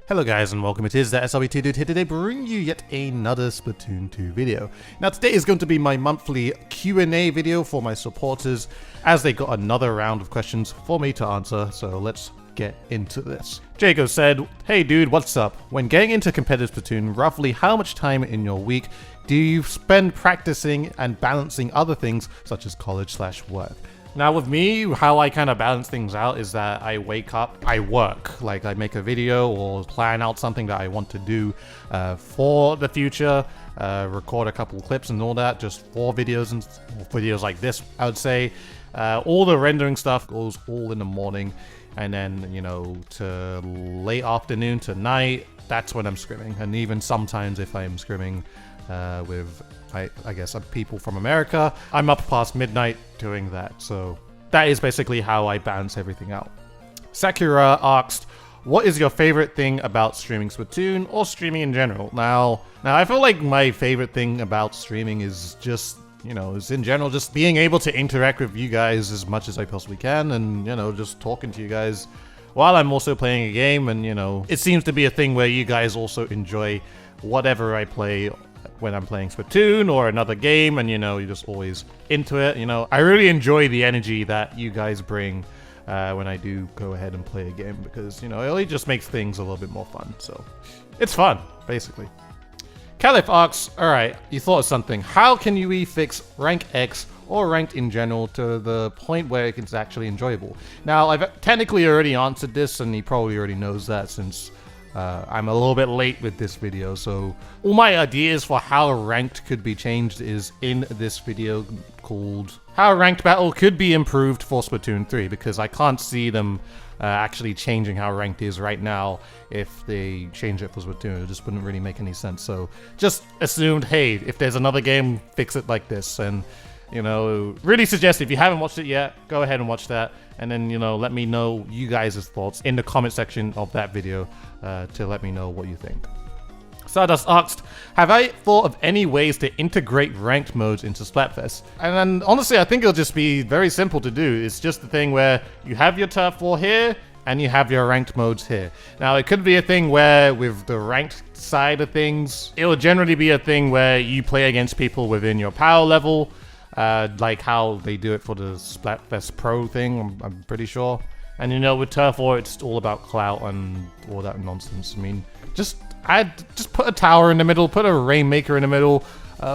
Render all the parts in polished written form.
Hello guys and welcome, it is ThatSrb2DUDE here today bringing you yet another Splatoon 2 video. Now today is going to be my monthly Q&A video for my supporters as they got another round of questions for me to answer, so let's get into this. Jago said, "Hey dude, what's up? When getting into competitive Splatoon, roughly how much time in your week do you spend practicing and balancing other things such as college/work?" Now with me, how I kind of balance things out is that I wake up, I work, like I make a video or plan out something that I want to do for the future, record a couple clips and all that, just for videos and videos like this, I would say. All the rendering stuff goes all in the morning, and then, you know, to late afternoon to night, that's when I'm scrimming. And even sometimes if I'm scrimming with I guess people from America, I'm up past midnight doing that. So that is basically how I balance everything out. Sakura asked, "What is your favorite thing about streaming Splatoon or streaming in general?" Now I feel like my favorite thing about streaming is just, you know, is in general just being able to interact with you guys as much as I possibly can, and, you know, just talking to you guys while I'm also playing a game. And, you know, it seems to be a thing where you guys also enjoy whatever I play when I'm playing Splatoon or another game, and, you know, you're just always into it. You know, I really enjoy the energy that you guys bring when I do go ahead and play a game, because, you know, it only just makes things a little bit more fun. So it's fun, basically. Caliph asks, "Alright, you thought of something. How can you fix rank X or ranked in general to the point where it's actually enjoyable?" Now, I've technically already answered this, and he probably already knows that since I'm a little bit late with this video. So all my ideas for how ranked could be changed is in this video called "How Ranked Battle Could Be Improved for Splatoon 3", because I can't see them actually changing how ranked is right now. If they change it for Splatoon, it just wouldn't really make any sense. So just assumed, hey, if there's another game, fix it like this. And, you know, really suggest if you haven't watched it yet, go ahead and watch that. And then, you know, let me know you guys' thoughts in the comment section of that video to let me know what you think. Stardust asked, "Have I thought of any ways to integrate ranked modes into Splatfest?" And then, honestly, I think it'll just be very simple to do. It's just the thing where you have your Turf War here, and you have your ranked modes here. Now, it could be a thing where, with the ranked side of things, it will generally be a thing where you play against people within your power level, like how they do it for the Splatfest Pro thing, I'm pretty sure. And, you know, with Turf War, it's all about clout and all that nonsense. I mean, just put a tower in the middle, put a Rainmaker in the middle,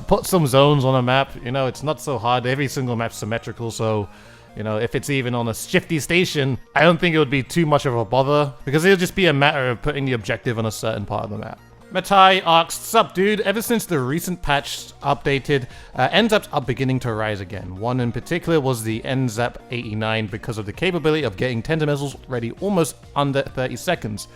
put some zones on a map. You know, it's not so hard. Every single map's symmetrical, so, you know, if it's even on a shifty station, I don't think it would be too much of a bother, because it'll just be a matter of putting the objective on a certain part of the map. Matai asks, "Sup dude, ever since the recent patch updated, NZAPs are beginning to rise again. One in particular was the NZAP 89 because of the capability of getting tender missiles ready almost under 30 seconds.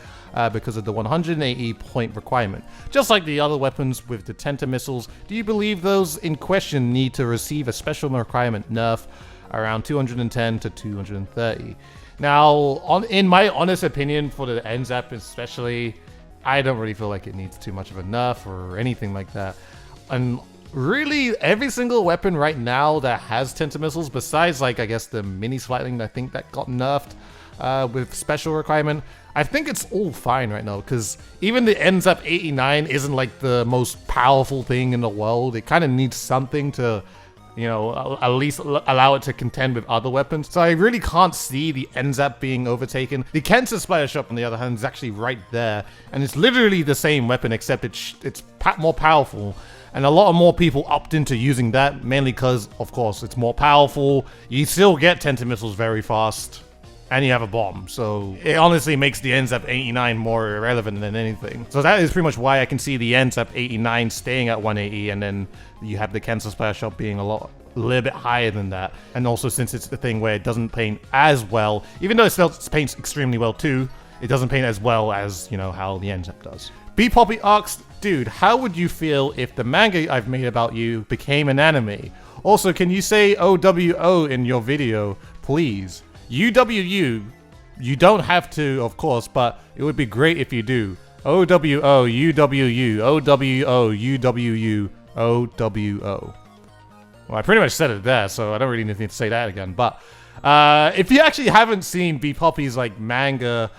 Because of the 180 point requirement. Just like the other weapons with the tender missiles, do you believe those in question need to receive a special requirement nerf around 210 to 230? Now, in my honest opinion, for the NZAP especially, I don't really feel like it needs too much of a nerf or anything like that. And really, every single weapon right now that has tender missiles, besides, like, I guess the mini Slightling, I think that got nerfed with special requirement, I think it's all fine right now, because even the NZAP 89 isn't like the most powerful thing in the world. It kind of needs something to, you know, at least allow it to contend with other weapons. So I really can't see the NZAP being overtaken. The Kansas Splatter Shot, on the other hand, is actually right there, and it's literally the same weapon, except it's more powerful. And a lot of more people opt into using that, mainly because, of course, it's more powerful. You still get tender missiles very fast, and you have a bomb. So it honestly makes the NZAP 89 more irrelevant than anything. So that is pretty much why I can see the NZAP 89 staying at 180, and then you have the Kansas Splash Shot being a little bit higher than that. And also, since it's the thing where it doesn't paint as well, even though it paints extremely well too, it doesn't paint as well as, you know, how the NZAP does. B Poppy asks, "Dude, how would you feel if the manga I've made about you became an anime? Also, can you say OWO in your video, please? UWU, you don't have to, of course, but it would be great if you do. OWO, UWU, OWO, UWU, OWO. Well, I pretty much said it there, so I don't really need to say that again. But if you actually haven't seen B Poppy's like manga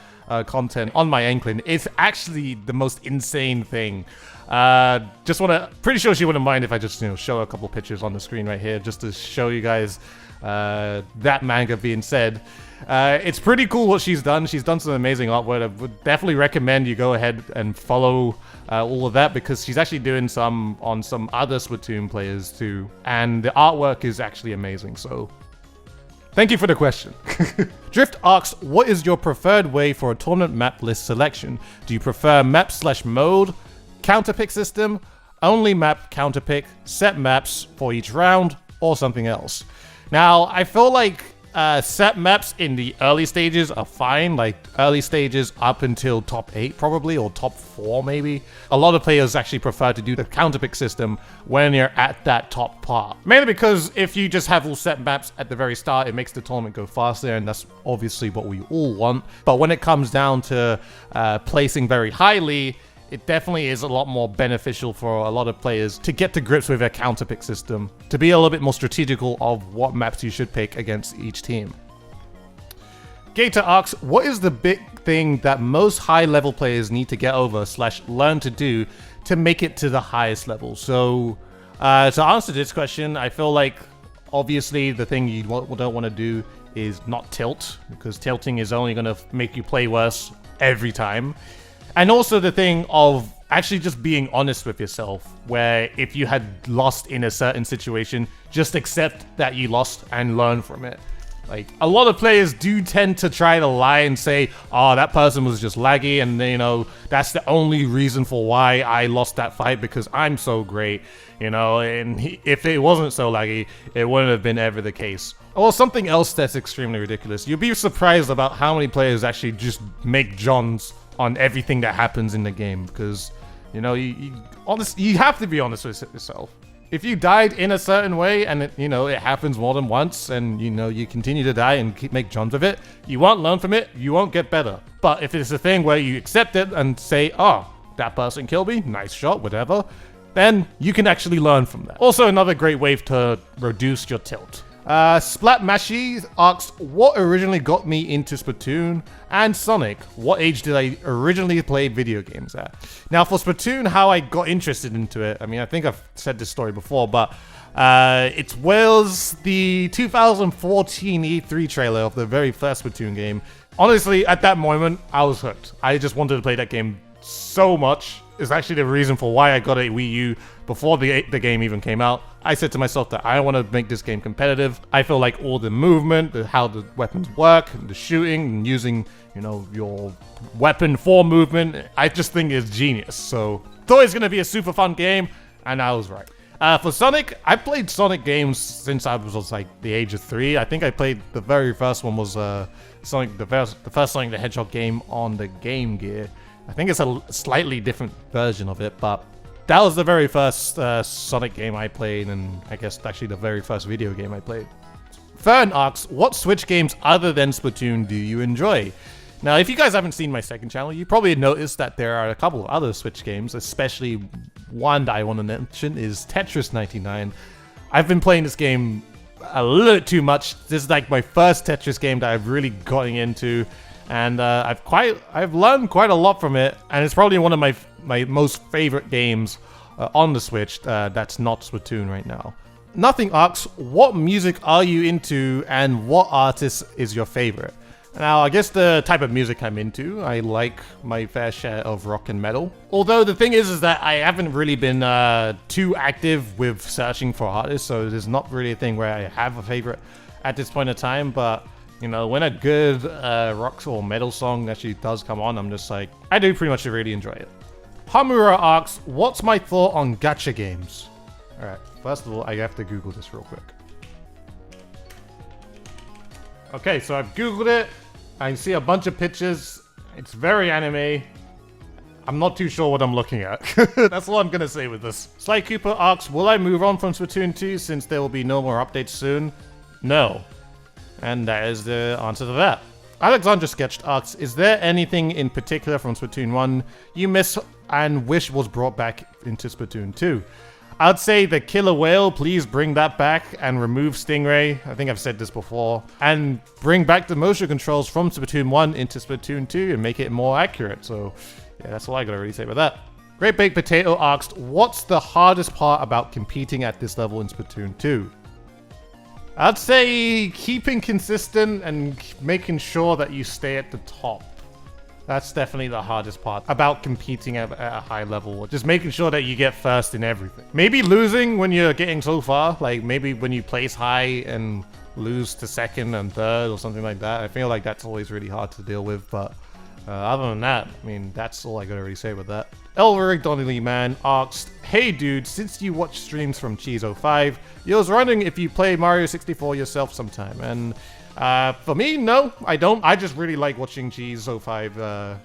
content on my Inkling. It's actually the most insane thing. Pretty sure she wouldn't mind if I just, show a couple pictures on the screen right here just to show you guys that manga being said. It's pretty cool what she's done. She's done some amazing artwork. I would definitely recommend you go ahead and follow all of that, because she's actually doing some on some other Splatoon players too. And the artwork is actually amazing, so thank you for the question. Drift asks, what is your preferred way for a tournament map list selection? Do you prefer map/mode, counterpick system, only map counterpick, set maps for each round, or something else? Now, I feel like set maps in the early stages are fine, like early stages up until top 8 probably, or top 4 maybe. A lot of players actually prefer to do the counterpick system when you're at that top part. Mainly because if you just have all set maps at the very start, it makes the tournament go faster, and that's obviously what we all want. But when it comes down to placing very highly, it definitely is a lot more beneficial for a lot of players to get to grips with a counterpick system, to be a little bit more strategical of what maps you should pick against each team. Gator asks, what is the big thing that most high-level players need to get over / learn to do to make it to the highest level? So, to answer this question, I feel like obviously the thing you don't want to do is not tilt, because tilting is only going to make you play worse every time. And also the thing of actually just being honest with yourself, where if you had lost in a certain situation, just accept that you lost and learn from it. Like, a lot of players do tend to try to lie and say, oh, that person was just laggy, and that's the only reason for why I lost that fight, because I'm so great, and if it wasn't so laggy, it wouldn't have been ever the case. Or something else that's extremely ridiculous. You'll be surprised about how many players actually just make Johns on everything that happens in the game, because you have to be honest with yourself. If you died in a certain way and it happens more than once, and you continue to die and make Johns of it, you won't learn from it, you won't get better. But if it's a thing where you accept it and say, oh, that person killed me, nice shot, whatever, then you can actually learn from that. Also, another great way to reduce your tilt. Splatmashy asks, what originally got me into Splatoon and Sonic? What age did I originally play video games at? Now, for Splatoon, how I got interested into it, I mean, I think I've said this story before, but it was the 2014 E3 trailer of the very first Splatoon game. Honestly, at that moment, I was hooked. I just wanted to play that game so much. It's actually the reason for why I got a Wii U before the game even came out. I said to myself that I want to make this game competitive. I feel like all the movement, how the weapons work, the shooting, and using, your weapon for movement, I just think it's genius. So, thought it's going to be a super fun game, and I was right. For Sonic, I played Sonic games since I was like the age of 3. I think I played the very first one was Sonic, the first Sonic the Hedgehog game on the Game Gear. I think it's a slightly different version of it, but that was the very first Sonic game I played, and I guess actually the very first video game I played. Fern asks, what Switch games other than Splatoon do you enjoy? Now, if you guys haven't seen my second channel, you probably noticed that there are a couple of other Switch games, especially one that I want to mention is Tetris 99. I've been playing this game a little too much. This is like my first Tetris game that I've really gotten into. And I've learned quite a lot from it, and it's probably one of my most favorite games on the Switch that's not Splatoon right now. Nothing asks, what music are you into, and what artist is your favorite? Now, I guess the type of music I'm into, I like my fair share of rock and metal. Although the thing is that I haven't really been too active with searching for artists, so there's not really a thing where I have a favorite at this point in time, but when a good rock or metal song actually does come on, I'm just like, I do pretty much really enjoy it. Hamura asks, what's my thought on gacha games? Alright, first of all, I have to Google this real quick. Okay, so I've Googled it. I see a bunch of pictures. It's very anime. I'm not too sure what I'm looking at. That's all I'm going to say with this. Sly Cooper asks, will I move on from Splatoon 2 since there will be no more updates soon? No. And that is the answer to that. Alexandra Sketched asks, is there anything in particular from Splatoon 1 you miss and wish was brought back into Splatoon 2? I'd say the killer whale, please bring that back and remove Stingray. I think I've said this before. And bring back the motion controls from Splatoon 1 into Splatoon 2 and make it more accurate. So yeah, that's all I gotta really say about that. Great Baked Potato asked, what's the hardest part about competing at this level in Splatoon 2? I'd say keeping consistent and making sure that you stay at the top. That's definitely the hardest part about competing at a high level. Just making sure that you get first in everything. Maybe losing when you're getting so far, like maybe when you place high and lose to second and third or something like that. I feel like that's always really hard to deal with, but other than that, I mean, that's all I gotta really say with that. Elric Donnelly Man asked, hey dude, since you watch streams from Cheezo5, you was wondering if you play Mario 64 yourself sometime, and for me, no, I don't. I just really like watching Cheezo5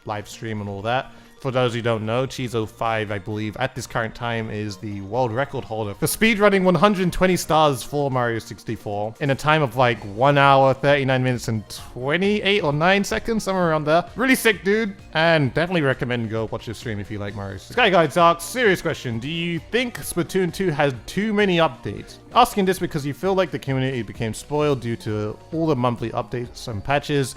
live stream and all that. For those who don't know, Cheezo5, I believe, at this current time is the world record holder for speedrunning 120 stars for Mario 64 in a time of like 1 hour, 39 minutes and 28 or 9 seconds, somewhere around there. Really sick, dude, and definitely recommend go watch his stream if you like Mario. Sky Guides asks, serious question, do you think Splatoon 2 has too many updates? Asking this because you feel like the community became spoiled due to all the monthly updates and patches,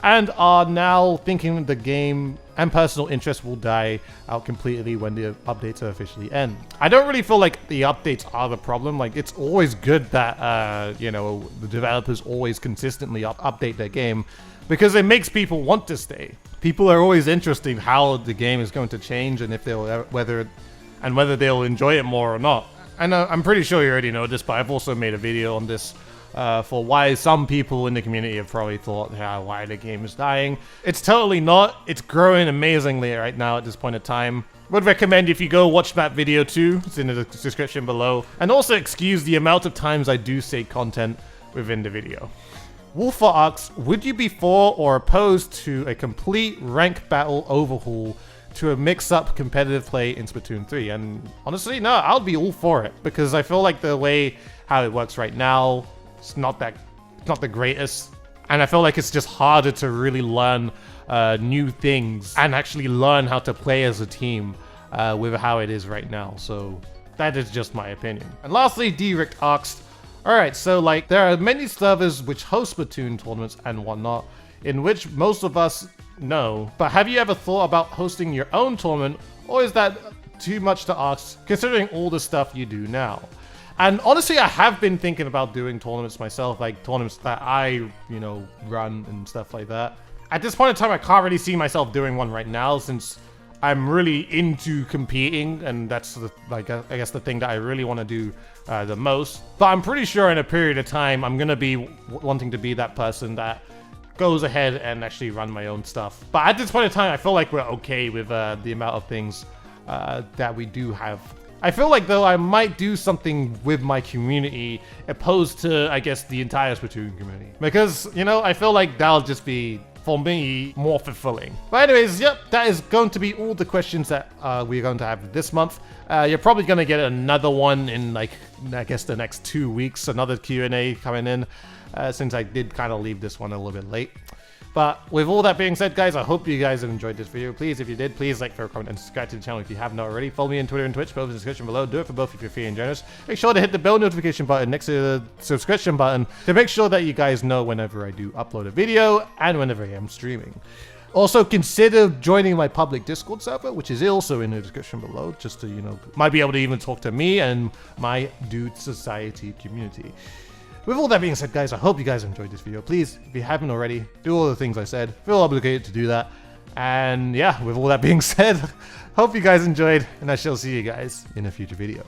and are now thinking the game and personal interest will die out completely when the updates officially end. I don't really feel like the updates are the problem. Like, it's always good that, you know, the developers always consistently update their game because it makes people want to stay. People are always interested in how the game is going to change and if they'll whether they'll enjoy it more or not. And I'm pretty sure you already know this, but I've also made a video on this for why some people in the community have probably thought, yeah, why the game is dying. It's totally not. It's growing amazingly right now at this point in time. Would recommend if you go watch that video too. It's in the description below. And also excuse the amount of times I do say content within the video. Wolfer asks, would you be for or opposed to a complete rank battle overhaul to a mix-up competitive play in Splatoon 3? And honestly, no, I'll be all for it because I feel like the way how it works right now, it's not the greatest, and I feel like it's just harder to really learn new things and actually learn how to play as a team with how it is right now. So that is just my opinion. And lastly, D-Rick asked, alright, so like there are many servers which host Splatoon tournaments and whatnot, in which most of us know, but have you ever thought about hosting your own tournament, or is that too much to ask considering all the stuff you do now? And honestly, I have been thinking about doing tournaments myself, like tournaments that I, you know, run and stuff like that. At this point in time, I can't really see myself doing one right now since I'm really into competing, and that's the, like, I guess the thing that I really want to do the most. But I'm pretty sure in a period of time, I'm gonna be wanting to be that person that goes ahead and actually run my own stuff. But at this point in time, I feel like we're okay with the amount of things that we do have. I feel like, though, I might do something with my community opposed to, I guess, the entire Splatoon community. Because, you know, I feel like that'll just be, for me, more fulfilling. But anyways, yep, that is going to be all the questions that we're going to have this month. You're probably going to get another one in, like, I guess the next 2 weeks, another Q&A coming in, since I did kind of leave this one a little bit late. But with all that being said, guys, I hope you guys have enjoyed this video. Please, if you did, please like, favorite, comment, and subscribe to the channel if you have not already. Follow me on Twitter and Twitch, both in the description below. Do it for both if you're free and generous. Make sure to hit the bell notification button next to the subscription button to make sure that you guys know whenever I do upload a video and whenever I am streaming. Also, consider joining my public Discord server, which is also in the description below, just to, you know, might be able to even talk to me and my Dude Society community. With all that being said, guys, I hope you guys enjoyed this video. Please, if you haven't already, do all the things I said. Feel obligated to do that. And yeah, with all that being said, hope you guys enjoyed, and I shall see you guys in a future video.